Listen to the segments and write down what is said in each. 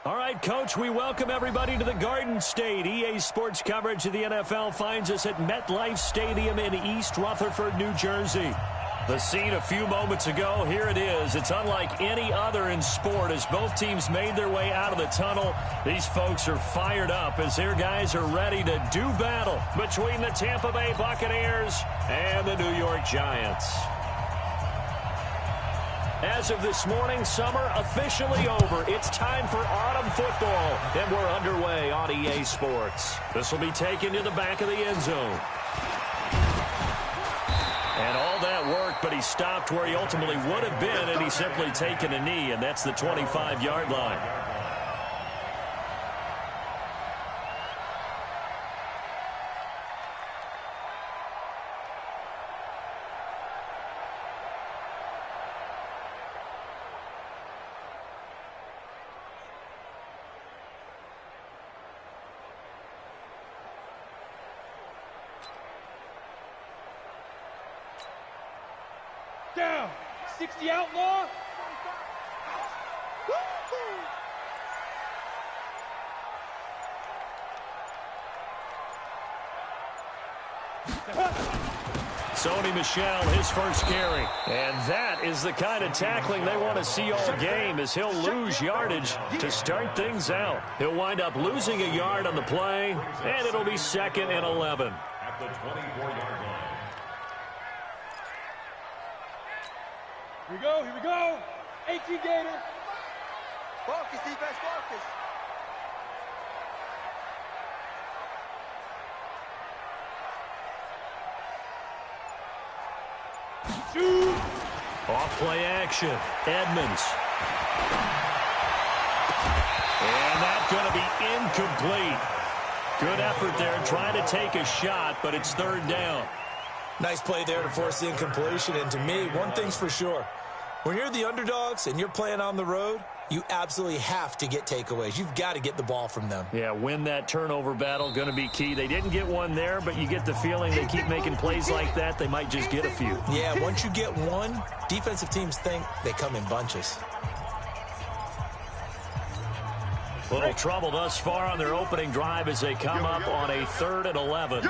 All right, Coach, we welcome everybody to the Garden State. EA Sports coverage of the NFL finds us at MetLife Stadium in East Rutherford, New Jersey. The scene a few moments ago, here it is. It's unlike any other in sport as both teams made their way out of the tunnel. These folks are fired up as their guys are ready to do battle between the Tampa Bay Buccaneers and the New York Giants. As of this morning, summer officially over. It's time for autumn football, and we're underway on EA Sports. This will be taken to the back of the end zone. And all that worked, but he stopped where he ultimately would have been, and he's simply taken a knee, and that's the 25-yard line. Down, 60 outlaw. Sony Michel, his first carry. And that is the kind of tackling they want to see all game as he'll lose yardage to start things out. He'll wind up losing a yard on the play, and it'll be 2nd and 11. At the 24-yard line. Here we go. 18 Gator. Focus, defense, focus. Shoot. Off play action. Edmonds. And that's going to be incomplete. Good effort there trying to take a shot, but it's 3rd down. Nice play there to force the incompletion. And to me, one thing's for sure. When you're the underdogs and you're playing on the road, you absolutely have to get takeaways. You've got to get the ball from them. Yeah, win that turnover battle, going to be key. They didn't get one there, but you get the feeling they keep making plays like that, they might just get a few. Yeah, once you get one, defensive teams think they come in bunches. Little trouble thus far on their opening drive as they come up on a 3rd and 11.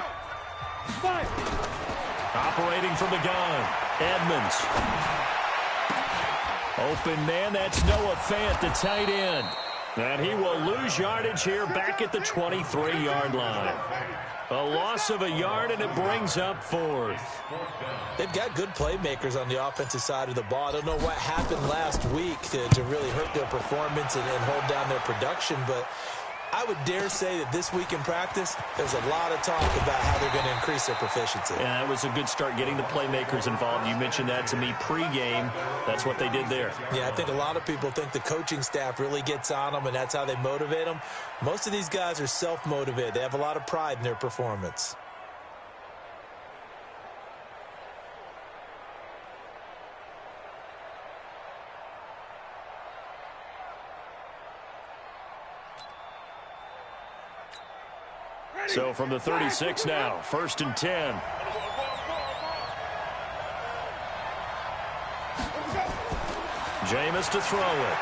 Operating from the gun, Edmonds. Open man, that's Noah Fant, the tight end. And he will lose yardage here back at the 23-yard line. A loss of a yard, and it brings up 4th. They've got good playmakers on the offensive side of the ball. I don't know what happened last week to really hurt their performance and hold down their production, but I would dare say that this week in practice, there's a lot of talk about how they're going to increase their proficiency. Yeah, that was a good start getting the playmakers involved. You mentioned that to me pregame. That's what they did there. Yeah, I think a lot of people think the coaching staff really gets on them, and that's how they motivate them. Most of these guys are self-motivated. They have a lot of pride in their performance. So from the 36 now, 1st and 10. Jameis to throw it.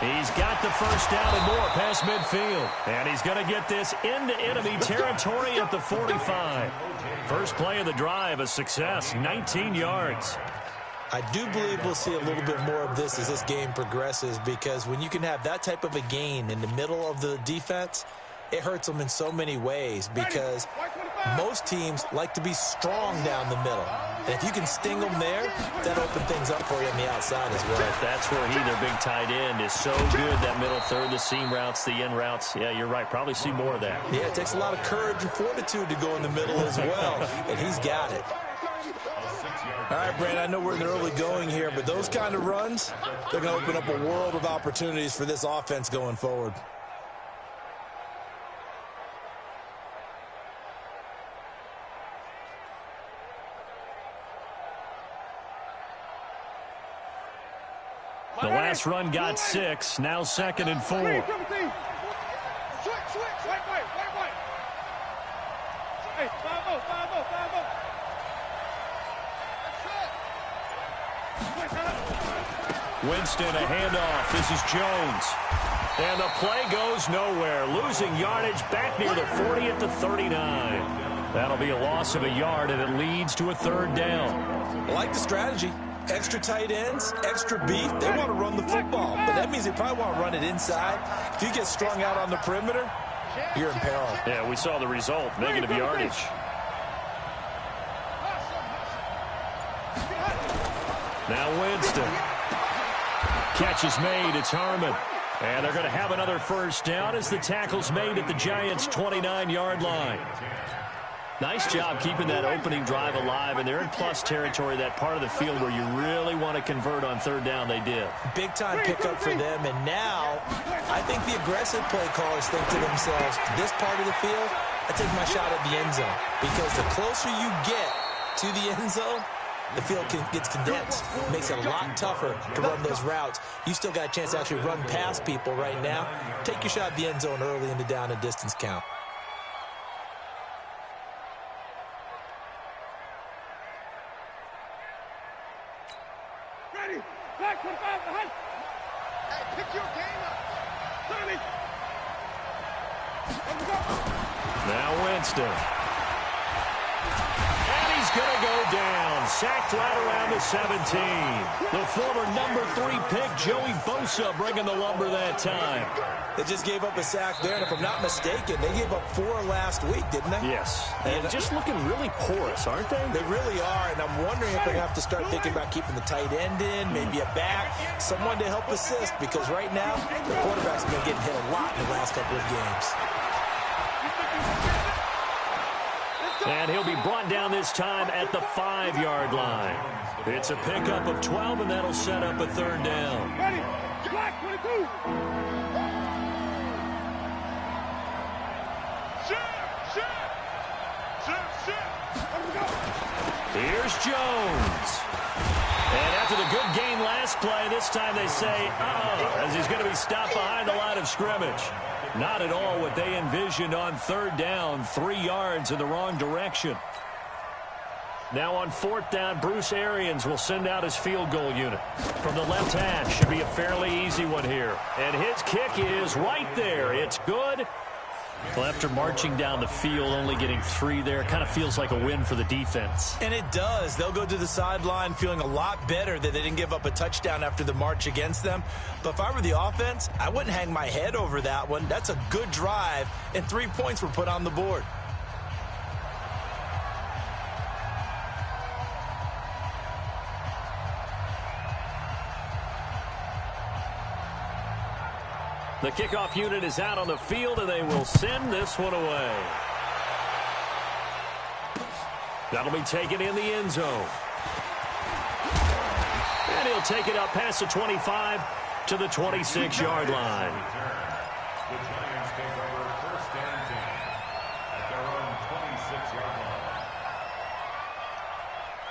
He's got the first down and more past midfield. And he's going to get this into enemy territory at the 45. First play of the drive, a success, 19 yards. I do believe we'll see a little bit more of this as this game progresses, because when you can have that type of a gain in the middle of the defense, it hurts them in so many ways, because most teams like to be strong down the middle. And if you can sting them there, that'll open things up for you on the outside as well. That's where their big tight end, is so good, that middle third, the seam routes, the in routes. Yeah, you're right. Probably see more of that. Yeah, it takes a lot of courage and fortitude to go in the middle as well, and he's got it. All right, Brand, I know we're in the early going here, but those kind of runs, they're going to open up a world of opportunities for this offense going forward. The last run got 6, now 2nd and 4. Switch. Hey, 5-0. Winston, a handoff. This is Jones. And the play goes nowhere. Losing yardage back near the 40 at the 39. That'll be a loss of a yard, and it leads to a third down. I like the strategy. Extra tight ends, extra beef. They want to run the football, but that means they probably want to run it inside. If you get strung out on the perimeter, you're in peril. Yeah, we saw the result. Negative yardage. Now Winston. Catch is made. It's Harmon. And they're going to have another first down as the tackle's made at the Giants' 29-yard line. Nice job keeping that opening drive alive, and they're in plus territory, that part of the field where you really want to convert on third down. They did. Big-time pickup for them, and now I think the aggressive play callers think to themselves, this part of the field, I take my shot at the end zone, because the closer you get to the end zone, the field gets condensed. It makes it a lot tougher to run those routes. You still got a chance to actually run past people right now. Take your shot at the end zone early in the down and distance count. Ready. Back 25 behind. Hey, pick your game up. 30. Let's go. Now Winston. And he's going to go down. Sacked right around the 17. The former number 3 pick, Joey Bosa, bringing the lumber that time. They just gave up a sack there, and if I'm not mistaken, they gave up 4 last week, didn't they? Yes. And just looking really porous, aren't they? They really are, and I'm wondering if they're going to have to start thinking about keeping the tight end in, maybe a back, someone to help assist, because right now, the quarterback's been getting hit a lot in the last couple of games. And he'll be brought down this time at the 5-yard line. It's a pickup of 12, and that'll set up a third down. Ready. Black 22. Here's Jones. And after the good gain last play, this time they say, as he's going to be stopped behind the line of scrimmage. Not at all what they envisioned on third down, 3 yards in the wrong direction. Now on fourth down, Bruce Arians will send out his field goal unit. From the left hash, should be a fairly easy one here. And his kick is right there. It's good. Well, after marching down the field, only getting 3 there, kind of feels like a win for the defense. And it does. They'll go to the sideline feeling a lot better that they didn't give up a touchdown after the march against them. But if I were the offense, I wouldn't hang my head over that one. That's a good drive, and 3 points were put on the board. The kickoff unit is out on the field, and they will send this one away. That'll be taken in the end zone. And he'll take it up past the 25 to the 26-yard line. The Giants take over first and 10 at their own 26-yard line.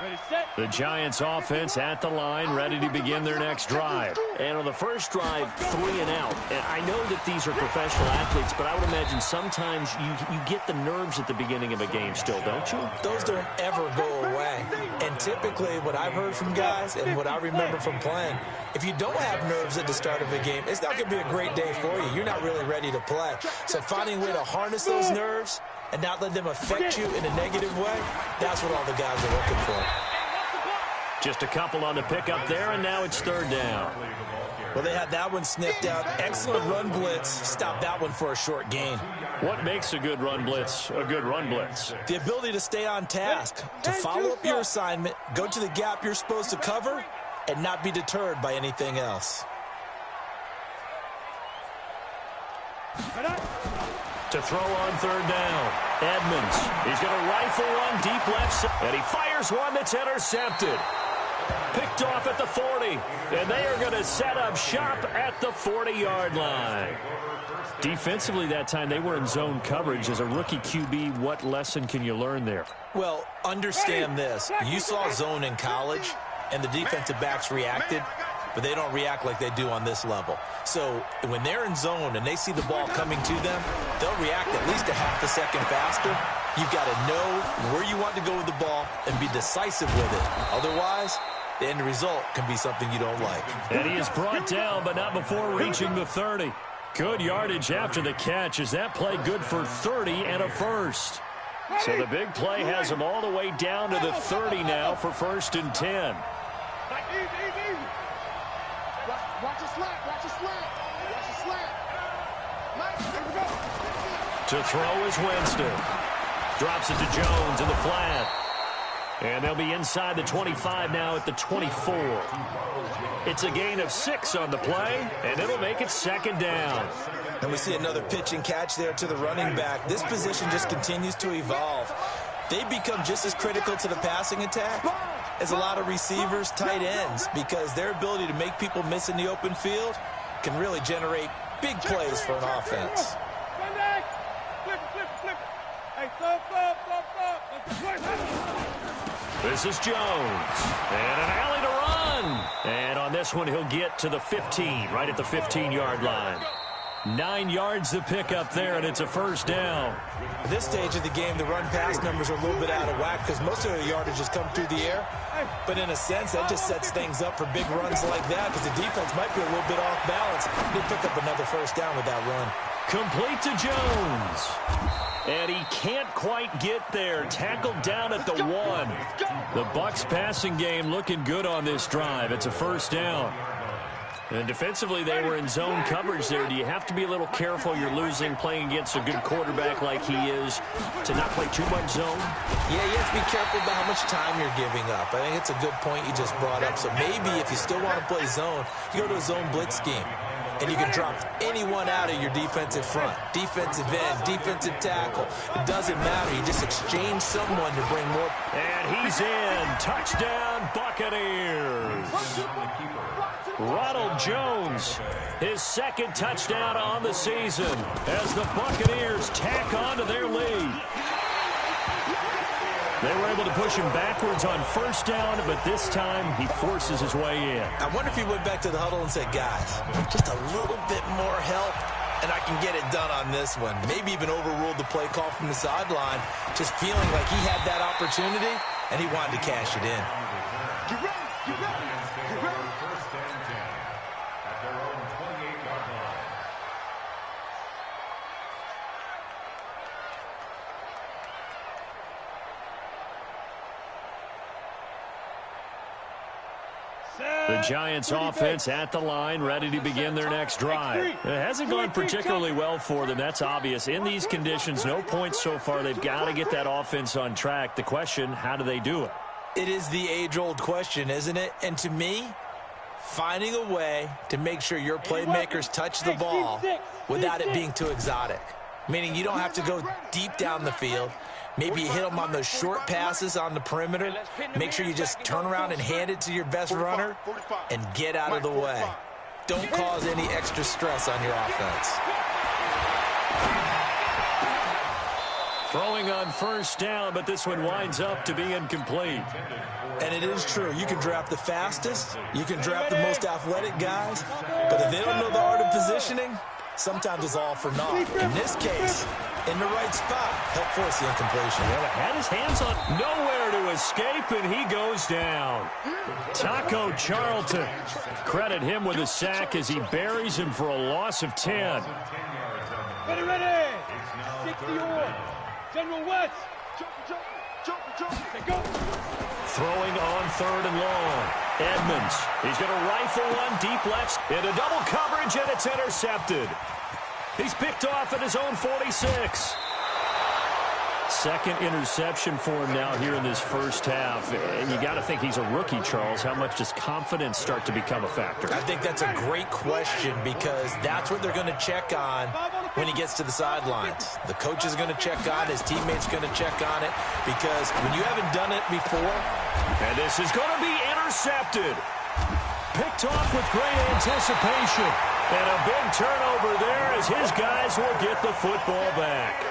Ready, set. The Giants offense at the line, ready to begin their next drive. And on the first drive, 3 and out. And I know that these are professional athletes, but I would imagine sometimes you get the nerves at the beginning of a game still, don't you? Those don't ever go away. And typically what I've heard from guys and what I remember from playing, if you don't have nerves at the start of a game, it's not going to be a great day for you. You're not really ready to play. So finding a way to harness those nerves and not let them affect you in a negative way, that's what all the guys are looking for. Just a couple on the pickup there, and now it's third down. Well, they had that one sniffed out. Excellent run blitz. Stop that one for a short gain. What makes a good run blitz a good run blitz? The ability to stay on task, to follow up your assignment, go to the gap you're supposed to cover, and not be deterred by anything else. To throw on third down, Edmonds. He's going to rifle one deep left, and he fires one that's intercepted. Picked off at the 40, and they are going to set up shop at the 40-yard line. Defensively that time, they were in zone coverage. As a rookie QB, what lesson can you learn there? Well, understand this. You saw zone in college, and the defensive backs reacted, but they don't react like they do on this level. So when they're in zone and they see the ball coming to them, they'll react at least a half a second faster. You've got to know where you want to go with the ball and be decisive with it. Otherwise, the end result can be something you don't like. And he is brought down, but not before reaching the 30. Good yardage after the catch. Is that play good for 30 and a first? So the big play has him all the way down to the 30 now for 1st and 10. Watch a slant, watch a slant, watch a slant. To throw is Winston. Drops it to Jones in the flat. And they'll be inside the 25 now at the 24. It's a gain of 6 on the play, and it'll make it 2nd down. And we see another pitch and catch there to the running back. This position just continues to evolve. They become just as critical to the passing attack as a lot of receivers, tight ends, because their ability to make people miss in the open field can really generate big plays for an offense. This is Jones. And an alley to run. And on this one, he'll get to the 15, right at the 15-yard line. 9 yards to pick up there, and it's a 1st down. At this stage of the game, the run-pass numbers are a little bit out of whack because most of their yardage has come through the air. But in a sense, that just sets things up for big runs like that because the defense might be a little bit off balance. They pick up another 1st down with that run. Complete to Jones. And he can't quite get there. Tackled down at the 1. The Bucs passing game looking good on this drive. It's a 1st down. And defensively, they were in zone coverage there. Do you have to be a little careful? You're losing playing against a good quarterback like he is to not play too much zone? Yeah, you have to be careful about how much time you're giving up. I think it's a good point you just brought up. So maybe if you still want to play zone, you go to a zone blitz scheme. And you can drop anyone out of your defensive front. Defensive end, defensive tackle. It doesn't matter. You just exchange someone to bring more. And he's in. Touchdown, Buccaneers. Ronald Jones, his 2nd touchdown on the season as the Buccaneers tack on to their lead. They were able to push him backwards on 1st down, but this time he forces his way in. I wonder if he went back to the huddle and said, guys, just a little bit more help, and I can get it done on this one. Maybe even overruled the play call from the sideline, just feeling like he had that opportunity, and he wanted to cash it in. Get ready, get ready, get ready. 1st and 10 at their own 28-yard line. The Giants offense at the line, ready to begin their next drive. It hasn't gone particularly well for them. That's obvious. In these conditions, no points so far. They've got to get that offense on track. The question, how do they do it? It is the age-old question, isn't it? And to me, finding a way to make sure your playmakers touch the ball without it being too exotic. Meaning you don't have to go deep down the field. Maybe you hit them on those short passes on the perimeter. Make sure you just turn around and hand it to your best runner and get out of the way. Don't cause any extra stress on your offense. Throwing on 1st down, but this one winds up to be incomplete. And it is true. You can draft the fastest. You can draft the most athletic guys. But if they don't know the art of positioning, sometimes it's all for naught. In this case, in the right spot, help force the incompletion. Well, had his hands on nowhere to escape, and he goes down. Taco Charlton. Credit him with a sack as he buries him for a loss of 10. Ready, ready. 60-yard. General West. Go. Throwing on 3rd and long. Edmonds. He's going to rifle one deep left into double coverage, and it's intercepted. He's picked off at his own 46. 2nd interception for him now here in this 1st half. And you got to think he's a rookie, Charles. How much does confidence start to become a factor? I think that's a great question because that's what they're going to check on when he gets to the sidelines. The coach is going to check on it. His teammates are going to check on it because when you haven't done it before. And this is going to be intercepted. Picked off with great anticipation. And a big turnover there as his guys will get the football back.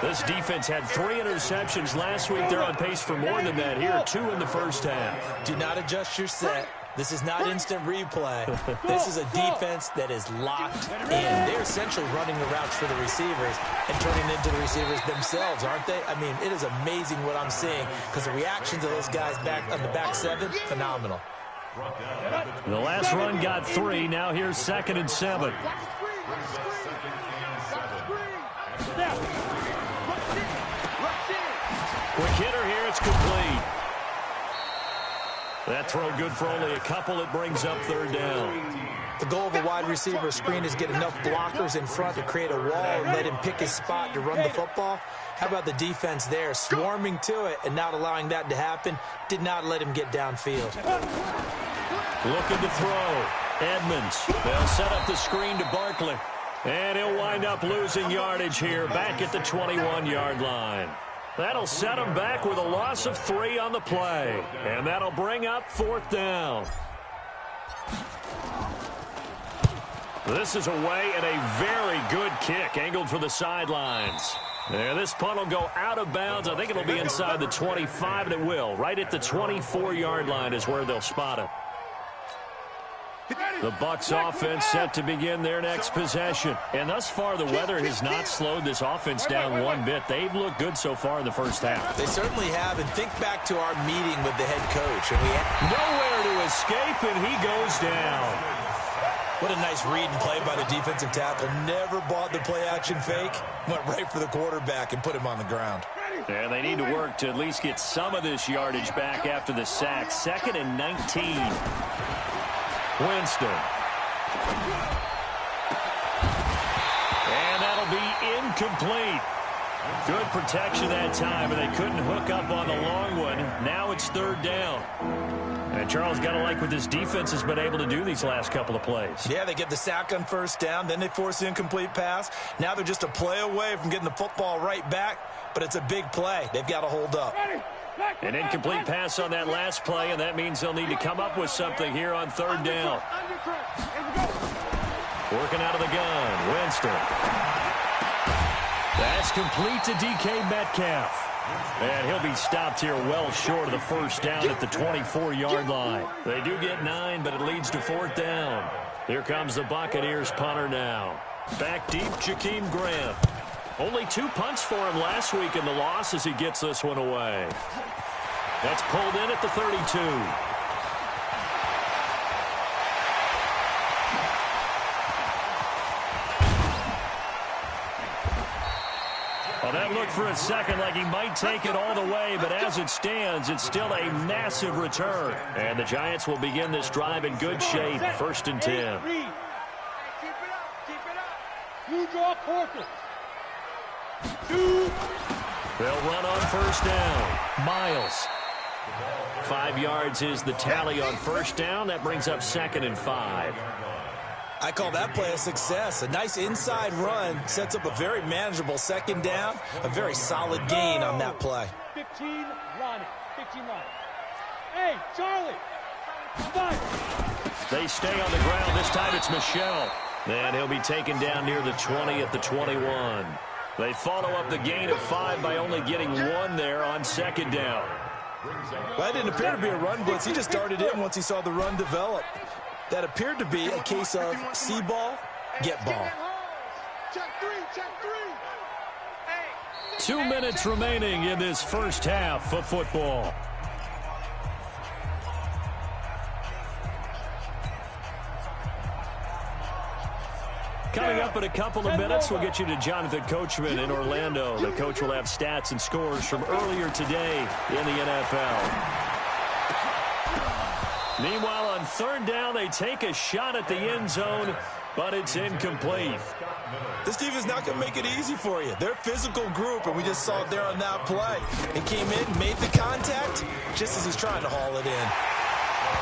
This defense had 3 interceptions last week. They're on pace for more than that here, 2 in the 1st half. Do not adjust your set This is not instant replay. This is a defense that is locked in. They're essentially running the routes for the receivers and turning into the receivers themselves, aren't they? I mean, it is amazing what I'm seeing because the reactions of those guys back on the back seven, phenomenal. The last run got 3. Now here's 2nd and 7. Quick hitter here. It's complete. That throw good for only a couple. It brings up 3rd down. The goal of a wide receiver screen is get enough blockers in front to create a wall and let him pick his spot to run the football. How about the defense there, swarming to it and not allowing that to happen? Did not let him get downfield. Looking to throw. Edmonds. They'll set up the screen to Barkley. And he'll wind up losing yardage here back at the 21-yard line. That'll set him back with a loss of 3 on the play. And that'll bring up 4th down. This is away and a very good kick angled for the sidelines. And this punt will go out of bounds. I think it'll be inside the 25, and it will. Right at the 24-yard line is where they'll spot it. The Bucs offense set to begin their next possession. And thus far, the weather has not slowed this offense down one bit. They've looked good so far in the first half. They certainly have. And think back to our meeting with the head coach. And we had nowhere to escape, and he goes down. What a nice read and play by the defensive tackle. Never bought the play-action fake. Went right for the quarterback and put him on the ground. And they need to work to at least get some of this yardage back after the sack. 2nd and 19. Winston. And that'll be incomplete. Good protection that time, and they couldn't hook up on the long one. Now it's 3rd down. And Charles, got to like what this defense has been able to do these last couple of plays. Yeah, they get the sack on 1st down, then they force the incomplete pass. Now they're just a play away from getting the football right back, but it's a big play. They've got to hold up. An incomplete pass on that last play, and that means they'll need to come up with something here on 3rd down. Working out of the gun, Winston. That's complete to DK Metcalf. And he'll be stopped here well short of the 1st down at the 24-yard line. They do get 9, but it leads to 4th down. Here comes the Buccaneers punter now. Back deep, Jakeem Grant. Only 2 punts for him last week in the loss as he gets this one away. That's pulled in at the 32. Well, that looked for a second like he might take it all the way, but as it stands, it's still a massive return. And the Giants will begin this drive in good shape, 1st and 10. Keep it up. You draw quarter. 2. They'll run on 1st down. Miles. 5 yards is the tally on 1st down. That brings up 2nd and 5. I call that play a success. A nice inside run sets up a very manageable 2nd down. A very solid gain on that play. 15, Ronnie. 15 line. Hey, Charlie. 5. They stay on the ground. This time it's Michel. And he'll be taken down near the 20 at the 21. They follow up the gain of 5 by only getting 1 there on 2nd down. Well, that didn't appear to be a run blitz. He just darted in once he saw the run develop. That appeared to be a case of see ball, get ball. Check 3, check 3. 2 minutes remaining in this first half of football. Coming up in a couple of minutes, we'll get you to Jonathan Coachman in Orlando. The coach will have stats and scores from earlier today in the NFL. Meanwhile, on 3rd down, they take a shot at the end zone, but it's incomplete. This team is not going to make it easy for you. They're a physical group, and we just saw it there on that play. He came in, made the contact, just as he's trying to haul it in.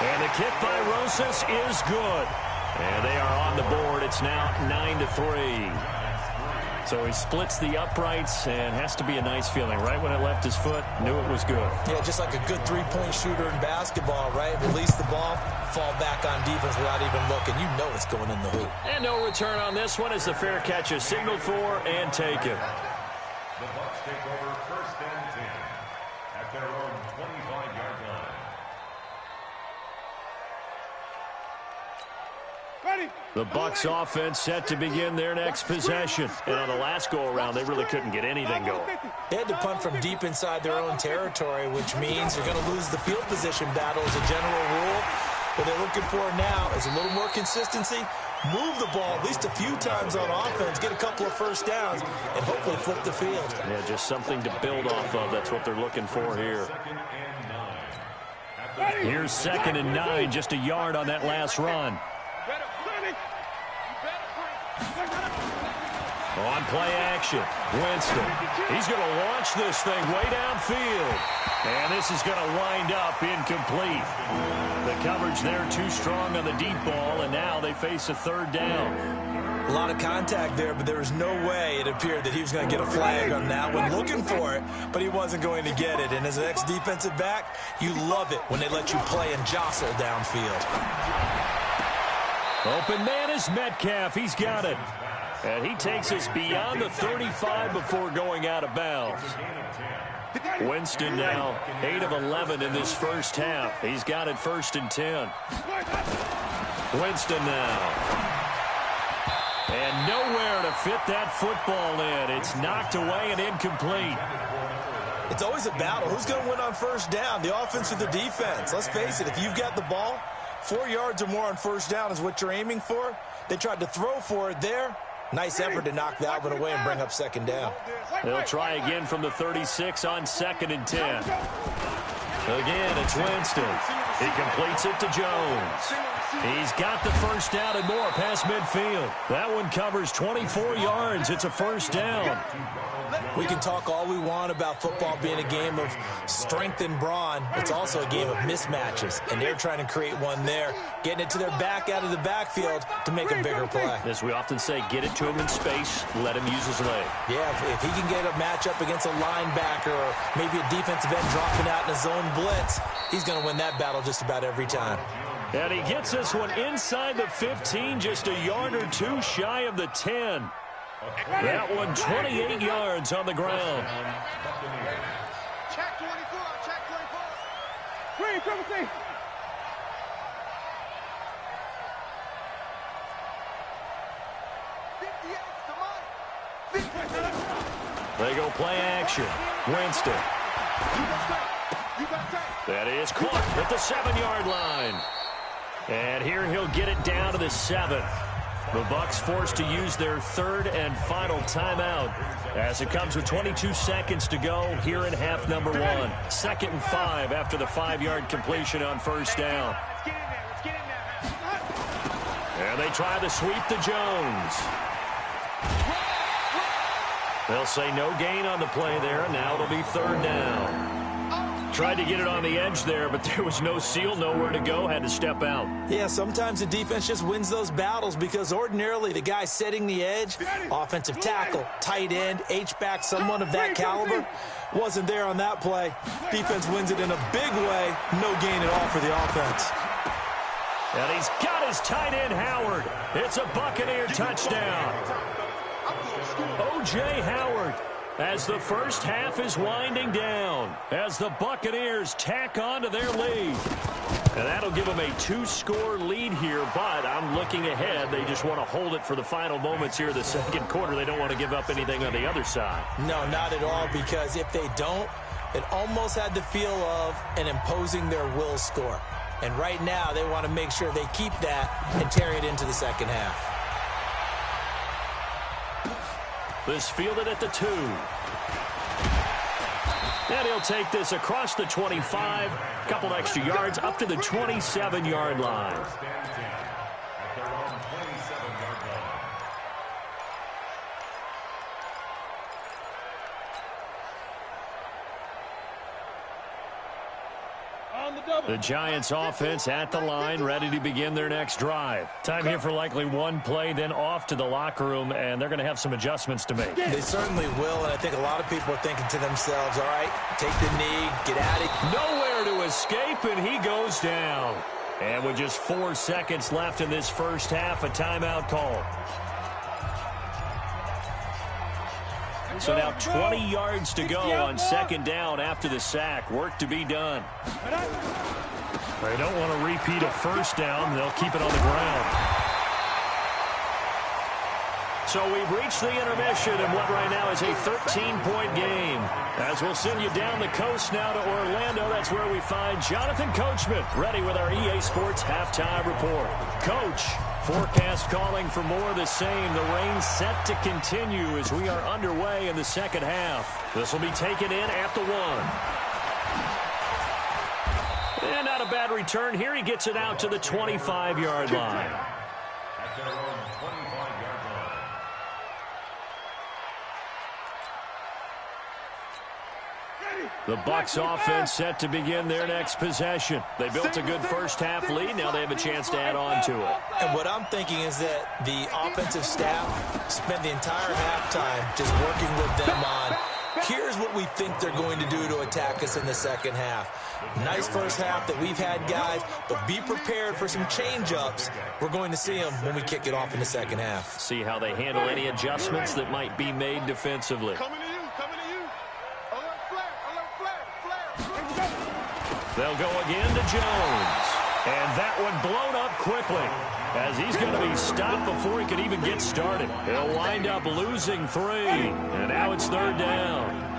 And the kick by Rosas is good. And they are on the board. It's now 9-3. So he splits the uprights, and has to be a nice feeling. Right when it left his foot, knew it was good. Yeah, just like a good three-point shooter in basketball, right? Release the ball, fall back on defense without even looking. You know it's going in the hoop. And no return on this one as the fair catch is signaled for and taken. The Bucs take over 1st and 10 at their own 25-yard line. The Bucs offense set to begin their next possession. And on the last go-around, they really couldn't get anything going. They had to punt from deep inside their own territory, which means you're going to lose the field position battle as a general rule. What they're looking for now is a little more consistency, move the ball at least a few times on offense, get a couple of first downs, and hopefully flip the field. Yeah, just something to build off of. That's what they're looking for here. Here's 2nd and 9, just a yard on that last run. On play action, Winston. He's going to launch this thing way downfield. And this is going to wind up incomplete. The coverage there too strong on the deep ball, and now they face a 3rd down. A lot of contact there, but there was no way it appeared that he was going to get a flag on that one. Looking for it, but he wasn't going to get it. And as an ex-defensive back, you love it when they let you play and jostle downfield. Open man is Metcalf. He's got it. And he takes us beyond the 35 before going out of bounds. Winston now 8 of 11 in this first half. He's got it 1st and 10. Winston now. And nowhere to fit that football in. It's knocked away and incomplete. It's always a battle. Who's going to win on 1st down, the offense or the defense? Let's face it, if you've got the ball, 4 yards or more on 1st down is what you're aiming for. They tried to throw for it there. Nice effort to knock that one away and bring up 2nd down. They'll try again from the 36 on 2nd and 10. Again, it's Winston. He completes it to Jones. He's got the 1st down and more past midfield. That one covers 24 yards. It's a 1st down. We can talk all we want about football being a game of strength and brawn. It's also a game of mismatches, and they're trying to create one there, getting it to their back out of the backfield to make a bigger play. As we often say, get it to him in space, let him use his leg. Yeah, if he can get a matchup against a linebacker or maybe a defensive end dropping out in a zone blitz, he's going to win that battle just about every time. And he gets this one inside the 15, just a yard or two shy of the 10. That one 28 yards on the ground. Check 24, check 24. Green, triple C. They go play action. Winston. That is caught at the 7-yard line. And here he'll get it down to the 7. The Bucs forced to use their 3rd and final timeout as it comes with 22 seconds to go here in half number 1. 2nd and 5 after the 5-yard completion on 1st down. And they try to sweep to Jones. They'll say no gain on the play there, and now it'll be 3rd down. Tried to get it on the edge there, but there was no seal, nowhere to go, had to step out. Yeah, sometimes the defense just wins those battles because ordinarily the guy setting the edge, offensive tackle, tight end, H-back, someone of that caliber, wasn't there on that play. Defense wins it in a big way, no gain at all for the offense. And he's got his tight end, Howard. It's a Buccaneer touchdown. O.J. Howard, as the first half is winding down, as the Buccaneers tack on to their lead. And that'll give them a 2-score lead here, but I'm looking ahead. They just want to hold it for the final moments here of the 2nd quarter. They don't want to give up anything on the other side. No, not at all, because if they don't, it almost had the feel of an imposing their will score. And right now, they want to make sure they keep that and carry it into the 2nd half. This fielded at the 2. And he'll take this across the 25, couple extra yards up to the 27-yard line. The Giants offense at the line, ready to begin their next drive. Time here for likely one play, then off to the locker room, and they're going to have some adjustments to make. They certainly will, and I think a lot of people are thinking to themselves, all right, take the knee, get at it. Nowhere to escape, and he goes down. And with just 4 seconds left in this first half, a timeout call. So now 20 yards to go on 2nd down after the sack. Work to be done. They don't want to repeat a 1st down. They'll keep it on the ground. So we've reached the intermission in what right now is a 13-point game. As we'll send you down the coast now to Orlando, that's where we find Jonathan Coachman, ready with our EA Sports halftime report. Coach, forecast calling for more of the same. The rain set to continue as we are underway in the second half. This will be taken in at the 1. And not a bad return here. He gets it out to the 25-yard line. At their own 25-yard line. The Bucs offense set to begin their next possession. They built a good first-half lead. Now they have a chance to add on to it. And what I'm thinking is that the offensive staff spent the entire halftime just working with them on, here's what we think they're going to do to attack us in the second half. Nice first half that we've had, guys, but be prepared for some change-ups. We're going to see them when we kick it off in the second half. See how they handle any adjustments that might be made defensively. They'll go again to Jones. And that one blown up quickly as he's going to be stopped before he could even get started. He'll wind up losing 3. And now it's third down.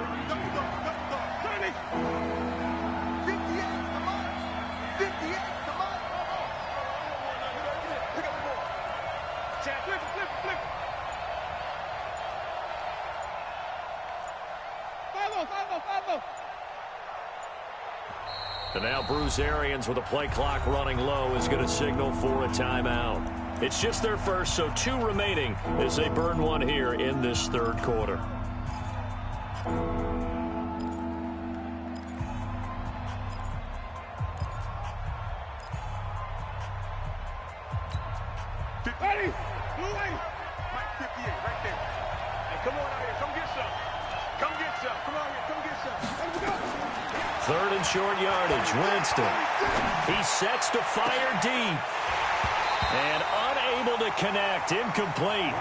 And now Bruce Arians with a play clock running low is going to signal for a timeout. It's just their first, so 2 remaining as they burn one here in this third quarter. Ready? Blue 8. Mike 58 right there. Hey, come on out here. Come get some. Come get some. Come on here. Come get some. Let's go. Third and short yardage. Winston. He sets to fire deep. And unable to connect. Incomplete.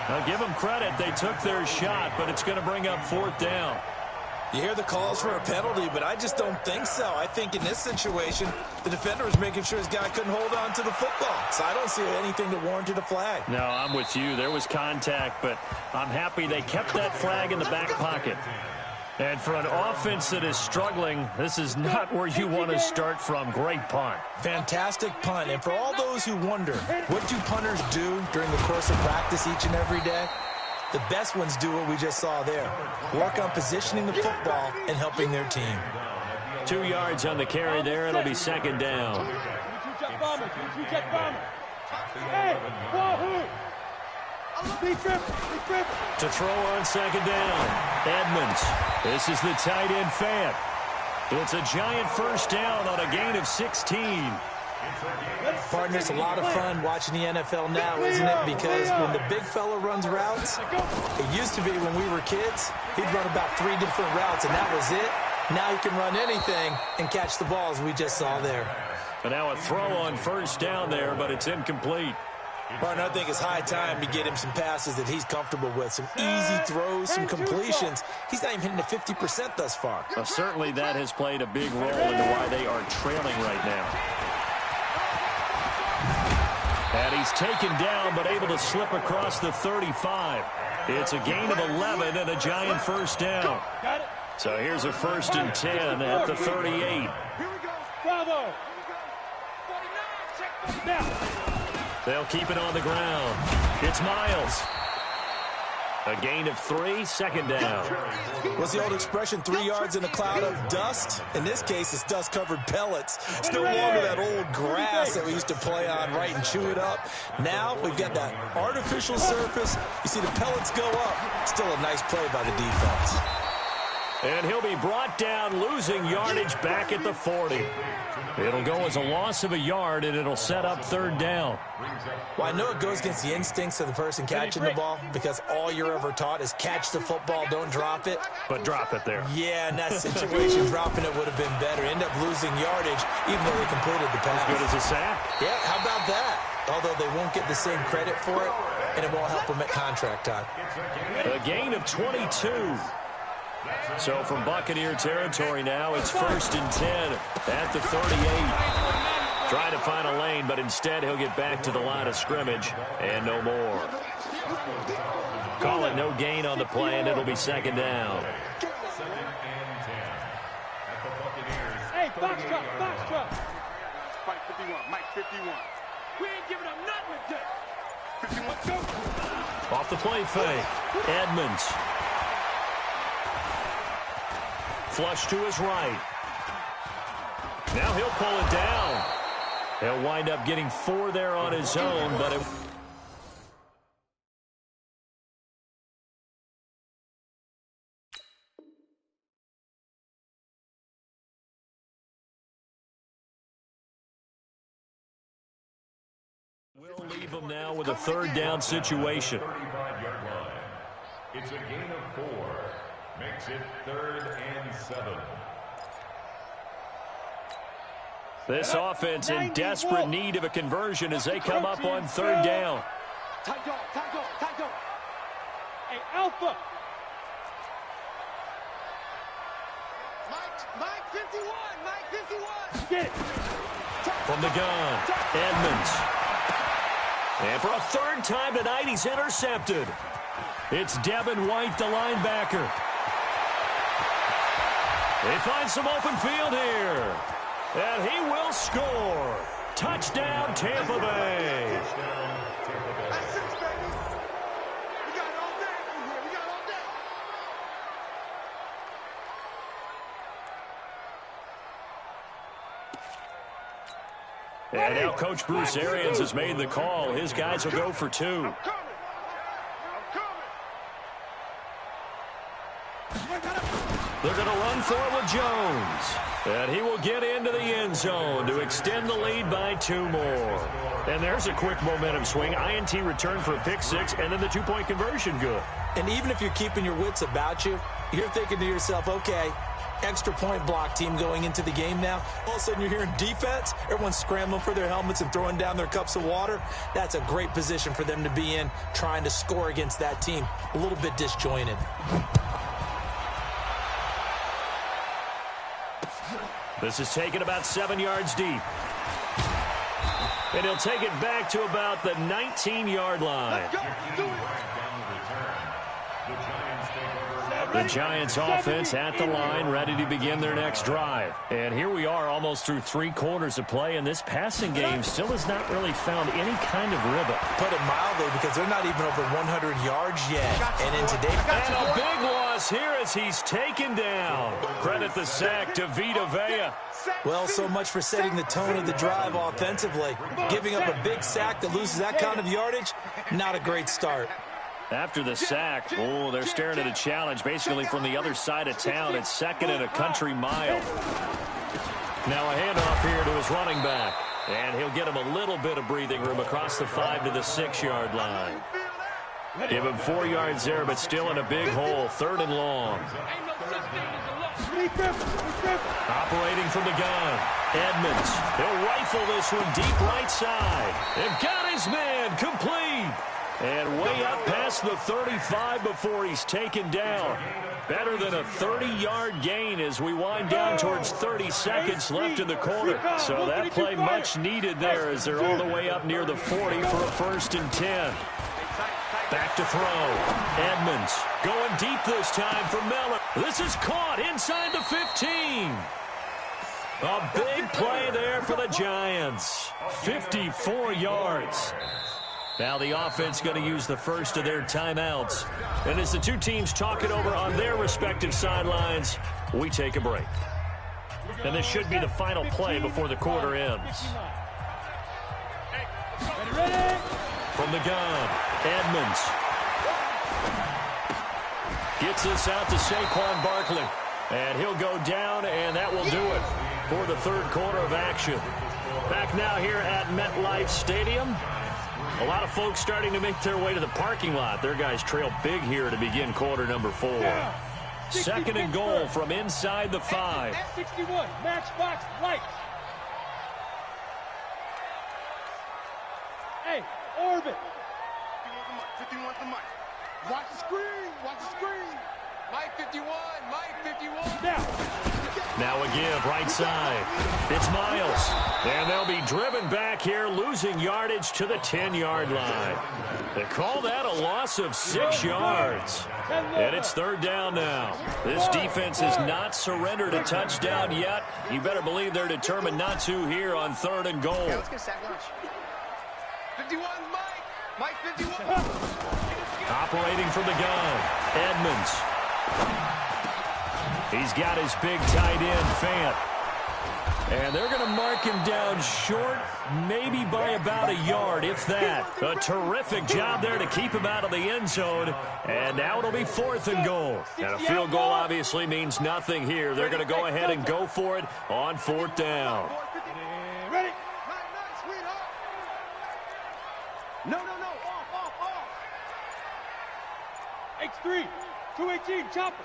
Now give them credit. They took their shot, but it's going to bring up 4th down. You hear the calls for a penalty, but I just don't think so. I think in this situation, the defender was making sure his guy couldn't hold on to the football. So I don't see anything that warranted a flag. No, I'm with you. There was contact, but I'm happy they kept that flag in the back pocket. And for an offense that is struggling, this is not where you want to start from. Great punt. Fantastic punt. And for all those who wonder, what do punters do during the course of practice each and every day? The best ones do what we just saw there. Work on positioning the football and helping their team. 2 yards on the carry there. It'll be second down. Hey, Wahoo! To throw on second down. Edmonds. This is the tight end Fant. It's a giant first down on a gain of 16. Partner, it's a lot of fun watching the NFL now, isn't it? Because when the big fella runs routes, it used to be when we were kids, he'd run about 3 different routes, and that was it. Now he can run anything and catch the balls we just saw there. But now a throw on first down there, but it's incomplete. Partner, I think it's high time to get him some passes that he's comfortable with. Some easy throws, some completions. He's not even hitting the 50% thus far. Well, certainly that has played a big role into why they are trailing right now. And he's taken down, but able to slip across the 35. It's a gain of 11 and a giant first down. So here's a 1st and 10 at the 38. Here we go. Bravo. Now. They'll keep it on the ground. It's Miles. A gain of 3, second down. What's the old expression, 3 yards in a cloud of dust? In this case, it's dust-covered pellets. It's no longer that old grass that we used to play on, right, and chew it up. Now we've got that artificial surface. You see the pellets go up. Still a nice play by the defense. And he'll be brought down, losing yardage back at the 40. It'll go as a loss of a yard, and it'll set up 3rd down. Well, I know it goes against the instincts of the person catching the ball because all you're ever taught is catch the football, don't drop it. But drop it there. Yeah, in that situation, dropping it would have been better. End up losing yardage, even though they completed the pass. As good as a sack. Yeah, how about that? Although they won't get the same credit for it, and it won't help them at contract time. A gain of 22. So from Buccaneer territory now, it's 1st and 10 at the 38. Trying to find a lane, but instead he'll get back to the line of scrimmage and no more. Call it no gain on the play, and it'll be second down. Second and 10 at the Buccaneers. Hey, box truck, box truck. Mike 51, Mike 51. We ain't giving up nothing today. 51, go. Off the play fake. Edmonds. Flush to his right. Now he'll pull it down. He'll wind up getting 4 there on his own, but it... We'll leave them now with a third down situation. 35-yard line. It's a gain of 4. Makes it 3rd and 7. This offense in desperate need of a conversion as they come up on third down. Tight dog, tight dog, tight dog. Hey, Alpha. Mike 51, Mike 51. Get it. From the gun, Edmonds. And for a third time tonight, he's intercepted. It's Devin White, the linebacker. They find some open field here. And he will score. Touchdown, Tampa Bay. That's 6, baby. We got it all day in here. We got it all day. And now Coach Bruce Arians has made the call. His guys will go for 2. I'm coming. They're going to run for it with Jones. And he will get into the end zone to extend the lead by 2 more. And there's a quick momentum swing. INT return for a pick 6, and then the 2-point conversion good. And even if you're keeping your wits about you, you're thinking to yourself, okay, extra point block team going into the game now. All of a sudden you're hearing defense. Everyone's scrambling for their helmets and throwing down their cups of water. That's a great position for them to be in, trying to score against that team. A little bit disjointed. This is taken about 7 yards deep. And he'll take it back to about the 19-yard line. The Giants offense at the line, ready to begin their next drive. And here we are almost through 3 quarters of play, and this passing game still has not really found any kind of rhythm. Put it mildly, because they're not even over 100 yards yet. And in today's... And a big loss here as he's taken down. Credit the sack to Vita Vea. Well, so much for setting the tone of the drive offensively. Giving up a big sack that loses that kind of yardage, not a great start. After the sack, oh, they're staring at a challenge basically from the other side of town. It's 2nd and a country mile. Now a handoff here to his running back. And he'll get him a little bit of breathing room across the 5 to the 6-yard line. Give him 4 yards there, but still in a big hole. 3rd and long. Operating from the gun. Edmonds. He'll rifle this one deep right side. They've got his man complete. And way up past the 35 before he's taken down. Better than a 30-yard gain as we wind down towards 30 seconds left in the quarter. So that play much needed there as they're all the way up near the 40 for a 1st and 10. Back to throw. Edmonds going deep this time for Miller. This is caught inside the 15. A big play there for the Giants. 54 yards. Now the offense going to use the first of their timeouts. And as the 2 teams talk it over on their respective sidelines, we take a break. And this should be the final play before the quarter ends. From the gun, Edmonds. Gets this out to Saquon Barkley. And he'll go down, and that will do it for the 3rd quarter of action. Back now here at MetLife Stadium. A lot of folks starting to make their way to the parking lot. Their guys trail big here to begin quarter number 4. 2nd and goal from inside the 5. At 61, matchbox lights. Hey, Orbit. 51 to Mike. Watch the screen, watch the screen. Mike 51, Mike 51. Now. Now a give, right side. It's Miles. And they'll be driven back here, losing yardage to the 10-yard line. They call that a loss of 6 yards. And it's 3rd down now. This defense has not surrendered a touchdown yet. You better believe they're determined not to here on 3rd and goal. Yeah, let's get a sack lunch. 51, Mike. Mike, 51. Operating from the gun, Edmonds. He's got his big tight end, Fant. And they're going to mark him down short, maybe by about a yard, if that. A terrific job there to keep him out of the end zone. And now it'll be 4th and goal. And a field goal obviously means nothing here. They're going to go ahead and go for it on 4th down. Ready? Sweetheart. No. Off. X3, 218, chopper.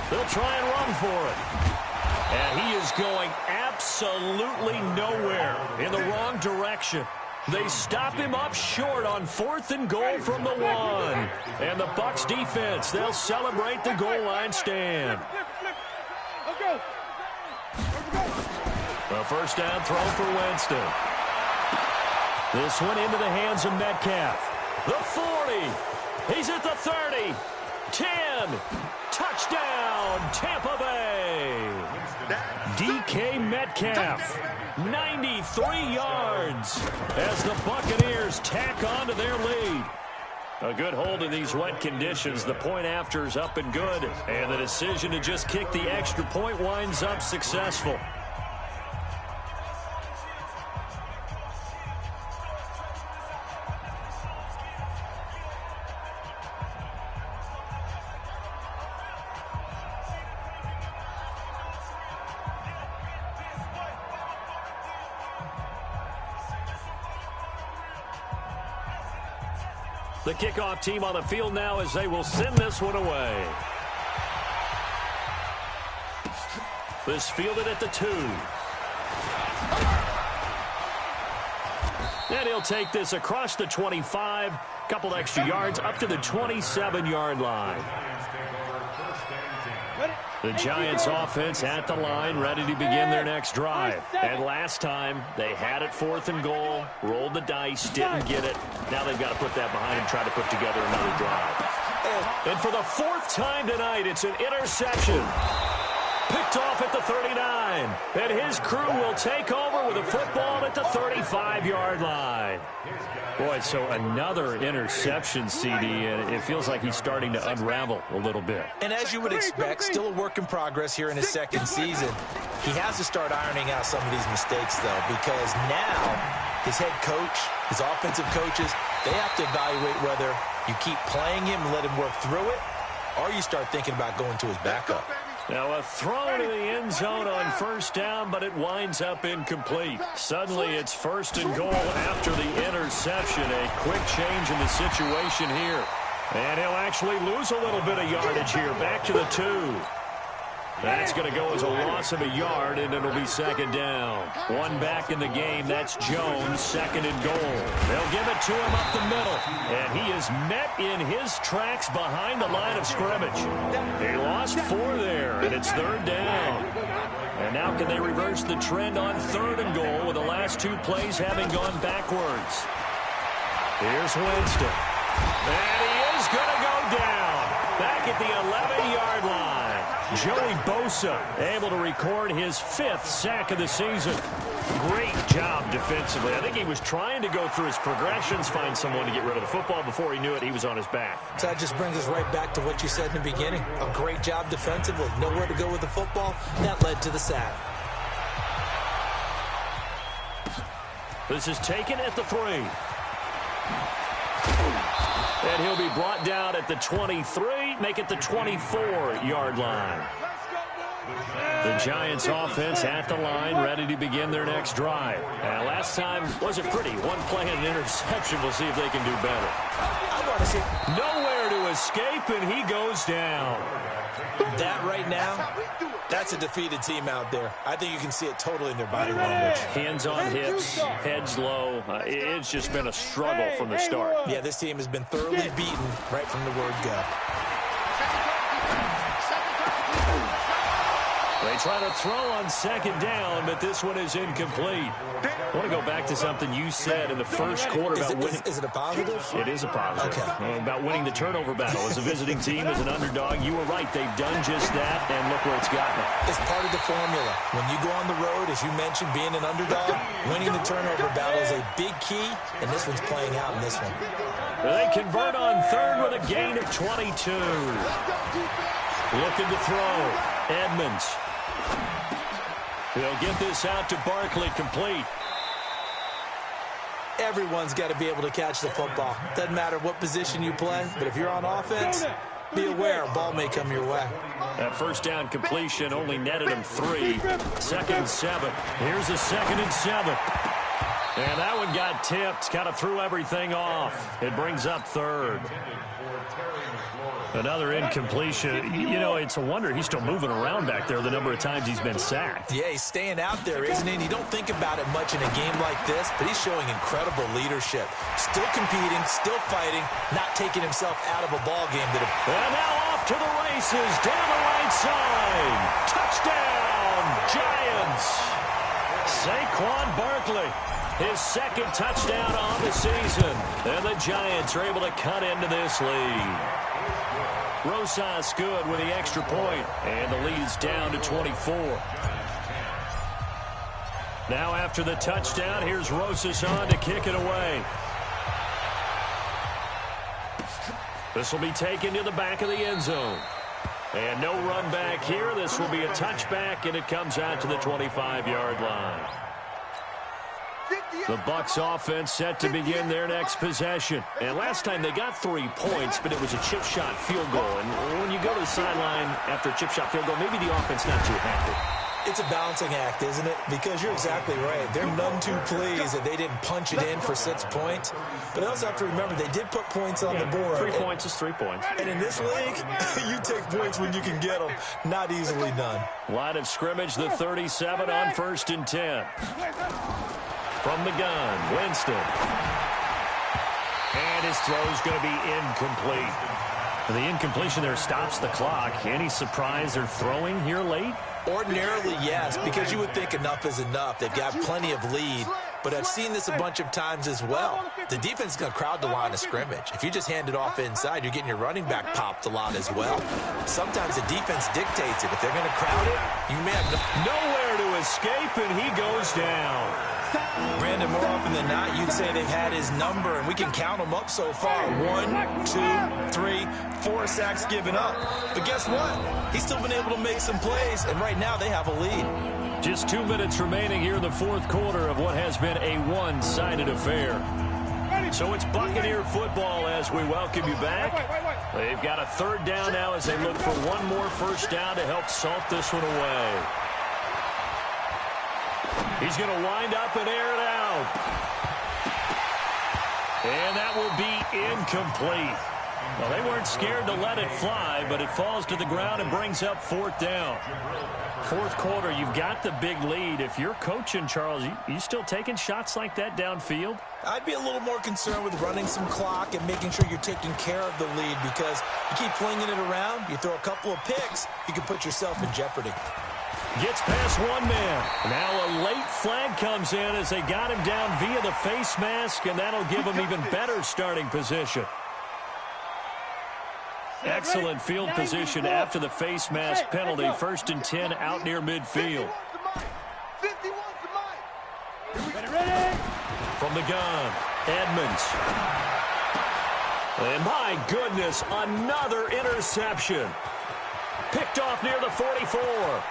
They'll try and run for it. And he is going absolutely nowhere, in the wrong direction. They stop him up short on 4th and goal from the 1. And the Bucs defense, they'll celebrate the goal line stand. Let's go. A 1st down throw for Winston. This one into the hands of Metcalf. The 40. He's at the 30. 10. Touchdown, Tampa Bay. DK Metcalf, 93 yards as the Buccaneers tack on to their lead. A good hold in these wet conditions. The point after is up and good. And the decision to just kick the extra point winds up successful. The kickoff team on the field now as they will send this one away. This fielded at the 2. And he'll take this across the 25. Couple extra yards up to the 27-yard line. The Giants offense at the line, ready to begin their next drive. And last time, they had it 4th and goal, rolled the dice, didn't get it. Now they've got to put that behind and try to put together another drive. And for the 4th time tonight, it's an interception. Picked off at the 39. And his crew will take over with a football at the 35-yard line. Boy, so another interception, CD, and it feels like he's starting to unravel a little bit. And as you would expect, still a work in progress here in his 2nd season. He has to start ironing out some of these mistakes, though, because now his head coach, his offensive coaches, they have to evaluate whether you keep playing him and let him work through it, or you start thinking about going to his backup. Now a throw to the end zone on 1st down, but it winds up incomplete. Suddenly it's 1st and goal after the interception. A quick change in the situation here. And he'll actually lose a little bit of yardage here. Back to the 2. That's going to go as a loss of a yard, and it'll be 2nd down. One back in the game. That's Jones, 2nd and goal. They'll give it to him up the middle. And he is met in his tracks behind the line of scrimmage. He lost 4 there, and it's 3rd down. And now can they reverse the trend on 3rd and goal with the last 2 plays having gone backwards? Here's Winston. And he is going to go down. Back at the 11-yard line. Joey Bosa able to record his 5th sack of the season. Great job defensively. I think he was trying to go through his progressions, find someone to get rid of the football. Before he knew it, he was on his back. So that just brings us right back to what you said in the beginning. A great job defensively. Nowhere to go with the football. That led to the sack. This is taken at the 3. And he'll be brought down at the 23, make it the 24-yard line. The Giants offense at the line, ready to begin their next drive. And last time wasn't pretty. One play and an interception. We'll see if they can do better. I want to see nowhere to escape, and he goes down. That right now, that's a defeated team out there. I think you can see it totally in their body language. Hands on hips, heads low. It's just been a struggle from the start. Yeah, this team has been thoroughly beaten right from the word go. They try to throw on second down, but this one is incomplete. I want to go back to something you said in the first quarter about winning. Is it a positive? It is a positive. Okay. About winning the turnover battle. As a visiting team, as an underdog, you were right. They've done just that, and look where it's gotten them. It's part of the formula. When you go on the road, as you mentioned, being an underdog, winning the turnover battle is a big key, and this one's playing out in this one. They convert on third with a gain of 22. Looking to throw. Edmonds. He'll get this out to Barkley, complete. Everyone's got to be able to catch the football. Doesn't matter what position you play, but if you're on offense, be aware a ball may come your way. That first down completion only netted him 3. 2nd and 7. Here's a 2nd and 7. And that one got tipped, kind of threw everything off. It brings up 3rd. Another incompletion. You know, it's a wonder he's still moving around back there the number of times he's been sacked. Yeah, he's staying out there, isn't he? And you don't think about it much in a game like this, but he's showing incredible leadership. Still competing, still fighting, not taking himself out of a ball game. And now off to the races, down the right side. Touchdown, Giants. Saquon Barkley, his 2nd touchdown on the season. And the Giants are able to cut into this lead. Rosas good with the extra point, and the lead's down to 24. Now after the touchdown, here's Rosas on to kick it away. This will be taken to the back of the end zone. And no run back here. This will be a touchback, and it comes out to the 25-yard line. The Bucs offense set to begin their next possession. And last time they got 3 points, but it was a chip shot field goal. And when you go to the sideline after a chip shot field goal, maybe the offense not too happy. It's a balancing act, isn't it? Because you're exactly right. They're none too pleased that they didn't punch it in for 6 points. But they also have to remember they did put points on the board. 3 points is 3 points. And in this league, you take points when you can get them. Not easily done. Line of scrimmage, the 37 on 1st and 10. From the gun, Winston. And his throw's going to be incomplete. The incompletion there stops the clock. Any surprise they're throwing here late? Ordinarily, yes, because you would think enough is enough. They've got plenty of lead, but I've seen this a bunch of times as well. The defense is going to crowd the line of scrimmage. If you just hand it off inside, you're getting your running back popped a lot as well. Sometimes the defense dictates it. If they're going to crowd it, you may have nowhere to escape, and he goes down. Brandon, more often than not, you'd say they've had his number, and we can count them up so far. 1, 2, 3, 4 sacks given up. But guess what? He's still been able to make some plays, and right now they have a lead. Just 2 minutes remaining here in the 4th quarter of what has been a one-sided affair. So it's Buccaneer football as we welcome you back. They've got a 3rd down now as they look for one more first down to help salt this one away. He's going to wind up and air it out. And that will be incomplete. Well, they weren't scared to let it fly, but it falls to the ground and brings up 4th down. 4th quarter, you've got the big lead. If you're coaching, Charles, you still taking shots like that downfield? I'd be a little more concerned with running some clock and making sure you're taking care of the lead, because you keep flinging it around, you throw a couple of picks, you can put yourself in jeopardy. Gets past one man. Now a late flag comes in as they got him down via the face mask, and that'll give him even better starting position. Excellent field position after the face mask penalty. 1st and 10 out near midfield. From the gun, Edmonds. And my goodness, another interception. Picked off near the 44.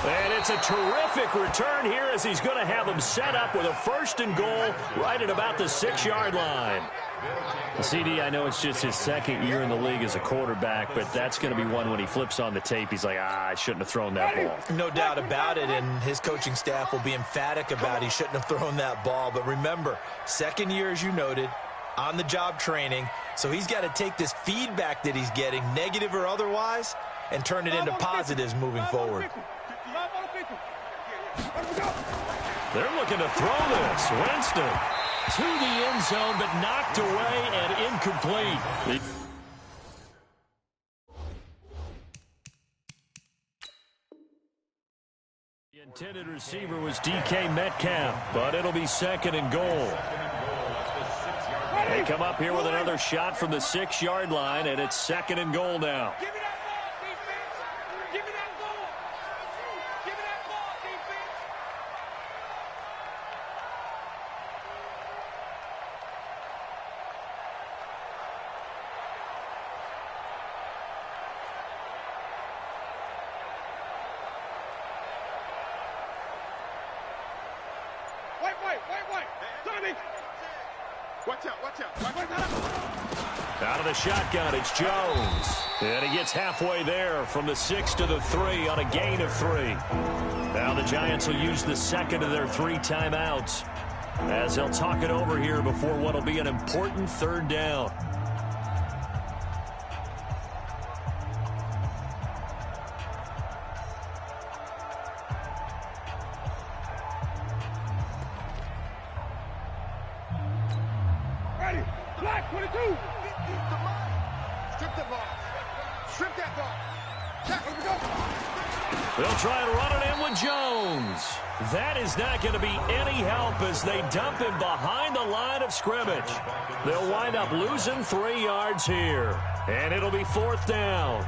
And it's a terrific return here as he's going to have him set up with a 1st and goal right at about the 6-yard line. CD, I know it's just his 2nd year in the league as a quarterback, but that's going to be one when he flips on the tape, he's like, I shouldn't have thrown that ball. No doubt about it, and his coaching staff will be emphatic about he shouldn't have thrown that ball. But remember, 2nd year, as you noted, on-the-job training, so he's got to take this feedback that he's getting, negative or otherwise, and turn it into positives moving forward. They're looking to throw this. Winston to the end zone, but knocked away and incomplete. Intended receiver was DK Metcalf, but it'll be 2nd and goal. They come up here with another shot from the 6-yard line, and it's 2nd and goal now. Give me that ball, defense! Give me that ball! Give me that ball, defense! Wait! Tommy! Watch out! Out of the shotgun, it's Jones. And he gets halfway there from the 6 to the 3 on a gain of 3. Now the Giants will use the 2nd of their 3 timeouts as they'll talk it over here before what will be an important 3rd down. Black 22. Strip the ball. Strip that ball. They'll try and run it in with Jones. That is not going to be any help as they dump him behind the line of scrimmage. They'll wind up losing 3 yards here. And it'll be 4th down.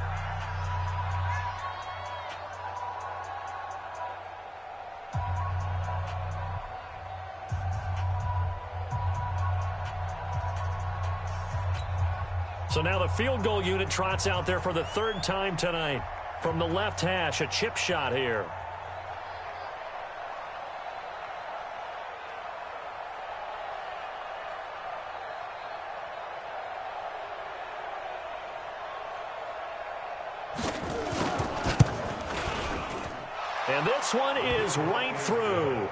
So now the field goal unit trots out there for the 3rd time tonight. From the left hash, a chip shot here. And this one is right through.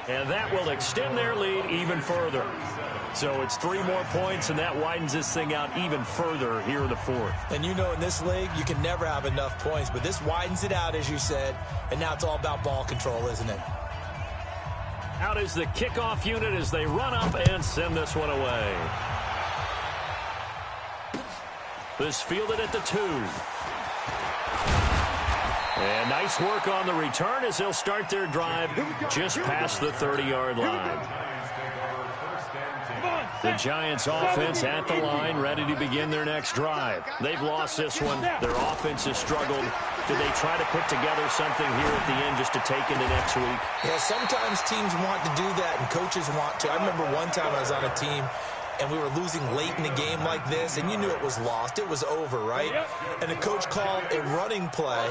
And that will extend their lead even further. So it's 3 more points, and that widens this thing out even further here in the 4th. And you know in this league, you can never have enough points, but this widens it out, as you said, and now it's all about ball control, isn't it? Out is the kickoff unit as they run up and send this one away. This fielded at the 2. And nice work on the return as they'll start their drive just past the 30-yard line. The Giants offense at the line, ready to begin their next drive. They've lost this one. Their offense has struggled. Do they try to put together something here at the end just to take into next week? Yeah, sometimes teams want to do that and coaches want to. I remember one time I was on a team and we were losing late in the game like this, and you knew it was lost. It was over, right? And the coach called a running play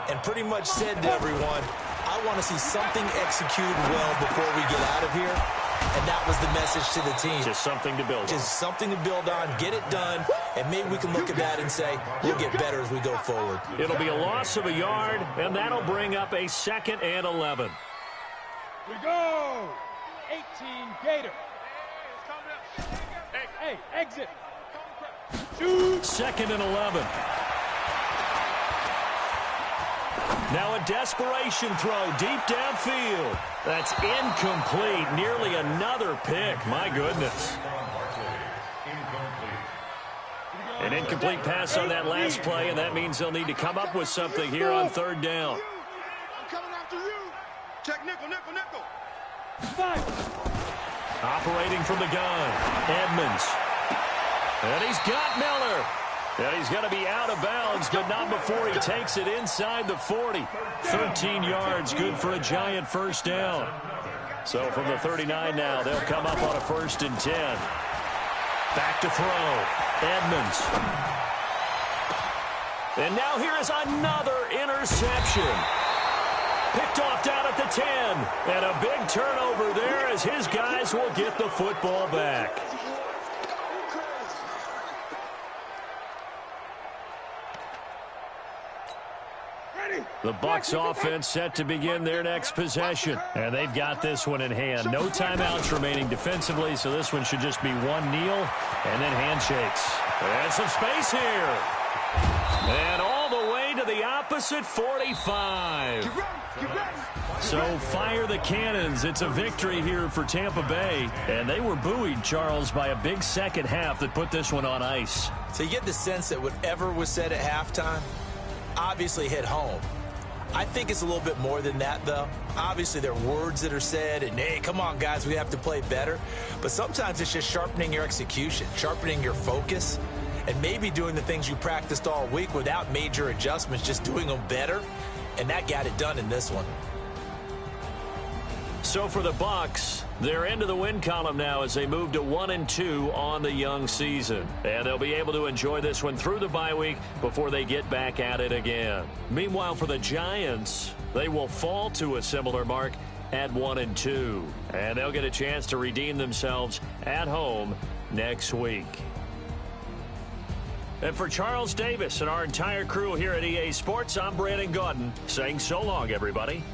and pretty much said to everyone, I want to see something executed well before we get out of here. And that was the message to the team. Just something to build on. Just something to build on, get it done, and maybe we can look at that and say, we'll get better as we go forward. It'll be a loss of a yard, and that'll bring up a 2nd and 11. We go. 18 Gator. Hey, exit. 2nd and 11. Now a desperation throw deep downfield. That's incomplete. Nearly another pick. My goodness. An incomplete pass on that last play, and that means they'll need to come up with something here on 3rd down. I'm coming after you. Check nickel. Operating from the gun, Edmonds. And he's got Miller. And he's going to be out of bounds, but not before he takes it inside the 40. 13 yards, good for a Giant 1st down. So from the 39 now, they'll come up on a 1st and 10. Back to throw, Edmonds. And now here is another interception. Picked off down at the 10. And a big turnover there as his guys will get the football back. The Bucs offense set to begin their next possession. And they've got this one in hand. No timeouts remaining defensively, so this one should just be one kneel and then handshakes. And some space here. And all the way to the opposite 45. So fire the cannons. It's a victory here for Tampa Bay. And they were buoyed, Charles, by a big 2nd half that put this one on ice. So you get the sense that whatever was said at halftime obviously hit home. I think it's a little bit more than that, though. Obviously, there are words that are said, and, hey, come on, guys, we have to play better. But sometimes it's just sharpening your execution, sharpening your focus, and maybe doing the things you practiced all week without major adjustments, just doing them better. And that got it done in this one. So for the Bucs, they're into the win column now as they move to 1-2 on the young season. And they'll be able to enjoy this one through the bye week before they get back at it again. Meanwhile, for the Giants, they will fall to a similar mark at 1-2. And they'll get a chance to redeem themselves at home next week. And for Charles Davis and our entire crew here at EA Sports, I'm Brandon Gaudin saying so long, everybody.